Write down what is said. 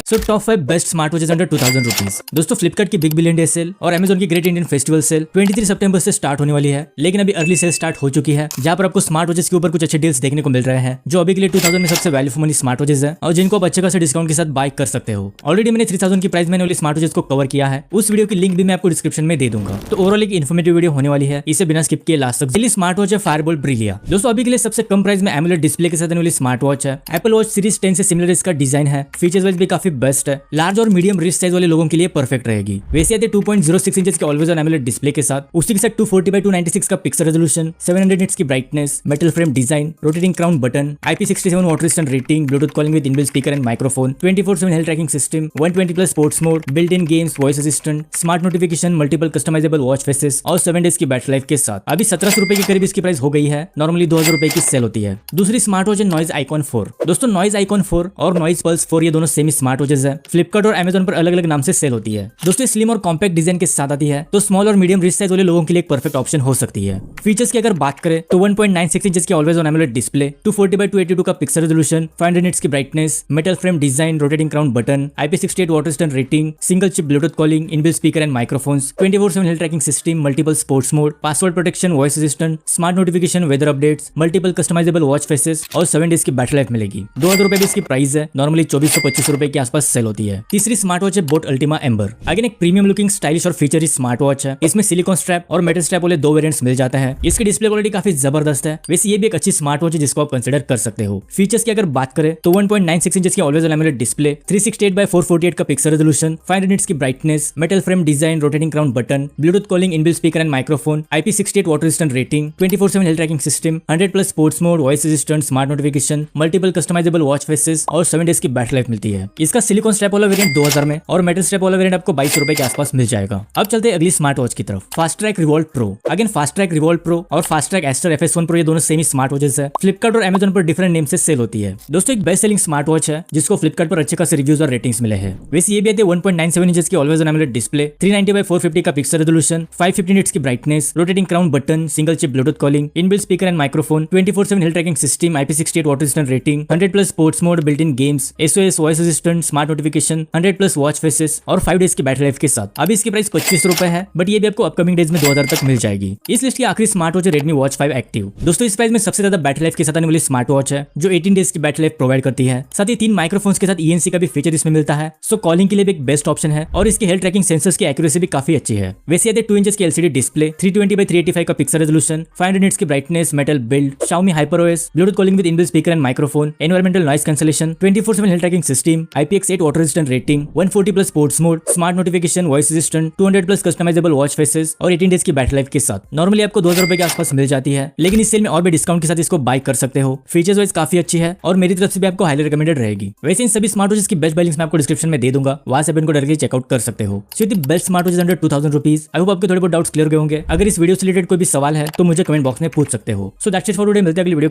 So top 5 best smart watches under 2000 rupees. दोस्तों फ्लिपकार्ट की big billion day cell और Amazon की ग्रेट इंडियन फेस्टिवल सेल 23 सितंबर से start होने वाली है, लेकिन अभी अर्ली सेल स्टार्ट हो चुकी है, जहां पर आपको स्मार्ट वॉचेज के ऊपर कुछ अच्छे डील्स देखने को मिल रहे हैं, जो अभी के लिए 2000 में सबसे value for money smart watches है और जिनको आप अच्छे खासे डिस्काउंट के साथ बाय कर सकते हो। ऑलरेडी मैंने 3000 की प्राइस में वाली स्मार्ट वॉचेज को कवर किया है, उस वीडियो की लिंक भी मैं आपको डिस्क्रिप्शन में दे दूंगा। तो ओवरऑल एक इन्फॉर्मेटिव वीडियो होने वाली है, इसे बिना स्किप किए लास्ट तक। स्मार्ट वॉच है फायरबोल्ट ब्रिलिया। दोस्तों अभी के लिए सबसे कम प्राइस में एमुलेट डिस्प्ले के साथ वाली स्मार्ट वॉच है। एप्पल वॉच सीरीज 10 से सिमिलर इसका डिजाइन है, फीचर्स वाइज भी काफी बेस्ट है, लार्ज और मीडियम रिस्ट साइज वाले लोगों के लिए परफेक्ट रहेगी। वैसे आते 2.06 इंच के ऑलवेज ऑन एमुलेट डिस्प्ले के साथ, उसी के साथ 240x296 का पिक्सल रेजोल्यूशन, 700 निट्स की brightness, metal frame design, rotating crown button, IP67 water resistant rating, Bluetooth calling with inbuilt speaker and microphone, 24/7 health tracking system, 120+ sports mode, built in games, voice assistant, smart notification, multiple customisable watch faces और 7 days की battery life के साथ अभी 1700 रुपए के करीब इसकी price हो गई है। नॉर्मली 2000 रुपए की सेल होती है। दूसरी स्मार्ट वॉच है नॉइज आइकॉन 4। दोस्तों नॉइज आइकॉन 4 और नॉइज पल्स 4 ये दोनों सेमी स्मार्ट वॉचेज है, फ्लिपकार्ट और अमेजॉन पर अलग अलग नाम से सेल होती है। दोस्तों स्लिम और कॉम्पैक्ट डिजाइन के साथ आती है, तो स्मॉल और मीडियम रिस्ट साइज वाले लोगों के लिए एक परफेक्ट ऑप्शन हो सकती है। फीचर्स की अगर बात करें तो 1.96 इंच की always on emulate display, 240x282 का पिक्सल रेजोल्यूशन, 500 निट्स की brightness, metal frame design, rotating crown button, IP68 water resistant rating, single chip Bluetooth calling, inbuilt speaker and microphones, 24/7 health tracking system, multiple sports mode, password protection, voice assistant, smart notification, weather updates, multiple customisable watch faces और 7 days की battery life मिलेगी। 2000 रुपए भी इसकी price है, normally 2425 रुपए के आसपास सेल होती है। तीसरी स्मार्ट वॉच है बोट अल्टीमा एम्बर। अगेन एक प्रीमियम लुकिंग स्टाइलिश और फीचर स्मार्ट वॉच है। इसमें सिलिकॉन स्ट्रैप और मेटल स्ट्रैप वाले दो वेरिएंट्स मिल जाते हैं। इसकी डिस्प्ले क्वालिटी काफी जबरदस्त है। वैसे ये भी एक अच्छी स्मार्ट वॉच है जिसको आप कंसीडर कर सकते हो। फीचर्स की अगर बात करें तो 1.96 इंच की always on emulate display, 368x448 का पिक्सल रेजोल्यूशन, 500 निट्स की brightness, metal frame design, rotating crown button, Bluetooth calling, inbuilt speaker and microphone, IP68 water resistant rating, 24/7 health tracking system, 100+ sports mode, voice assistant, smart notification, multiple customisable watch faces और 7 days की battery life मिलती है। इसका silicone strap वाला variant 2000 में और metal strap वाला variant आपको 2200 रुपए के आसपास मिल जाएगा। अब चलते हैं अगली स्मार्ट वॉच की तरफ, Fastrack Revoltt pro. Again Fastrack Revoltt pro और Fastrack Astor FS1 pro ये दोनों सेमी स्मार्ट वॉचेस है। फ्लिपकार्ट और अमेजॉन पर डिफरेंट नेम से सेल होती है। दोस्तों एक बेस्ट सेलिंग स्मार्ट वॉच है जिसको फ्लिपकार्ट पर अच्छे खासे रिव्यूज और रेटिंग्स मिले हैं। वैसे ये भी आती है 1.97 इंच की always on AMOLED display, 390x450 का पिक्सल रेजोल्यूशन, 550 निट्स की brightness, rotating crown button, single chip Bluetooth calling, inbuilt speaker and microphone, 24/7 health tracking system, IP68 water resistant rating, 100+ sports mode, built in games, SOS voice assistant, smart notification, 100+ watch faces और 5 days की battery life के साथ। अभी इसकी price 2500 रुपए है, but ये भी आपको अपकमिंग डेज में 2000 तक मिल जाएगी। इस लिस्ट की आखिरी स्मार्ट वॉच है Redmi Watch 5 एक्टिव। दोस्तों इस प्राइस में सबसे ज्यादा बैटरी लाइफ के साथ आने वाली स्मार्ट वॉच है, जो 18 डेज की बैटरी लाइफ प्रोवाइड करती है। साथ ही 3 माइक्रोफोन्स के साथ ENC का भी फीचर इसमें मिलता है, सो कॉलिंग के लिए भी एक बेस्ट ऑप्शन है और इसके हेल्थ ट्रैकिंग सेंसर्स की एक्यूरेसी भी काफी अच्छी है। वैसे आते 2 इंच की LCD डिस्प्ले, 320x385 का पिक्सल रेजोल्यूशन, 500 निट्स की brightness, metal build, Xiaomi HyperOS, Bluetooth calling with inbuilt speaker and microphone, environmental noise cancellation, 24/7 health tracking system, IPX8 water resistant rating, 140+ sports mode, smart notification, voice assistant, 200+ customisable watch faces और 18 days की battery life के साथ। Normally आपको 2000 रुपए के आसपास मिल जाती है, लेकिन इस सेल में और भी डिस्काउंट के साथ इसको बाय कर सकते हो। फीचर्स वाइज काफी अच्छी है और मेरी तरफ से भी आपको हाईली रिकमेंडेड रहेगी। वैसे इन सभी स्मार्ट वॉचेस की बेस्ट बाय लिंक्स मैं आपको डिस्क्रिप्शन में दे दूंगा, वहां से इनको डायरेक्टली चेकआउट कर सकते हो। So the best smart watches under 2000 rupees. I hope आपके थोड़े बहुत डाउट्स क्लियर हो गए होंगे। अगर इस वीडियो से रिलेटेड कोई भी सवाल है तो मुझे कमेंट बॉक्स में पूछ सकते हो। So that's it for today, मिलते हैं अगली वीडियो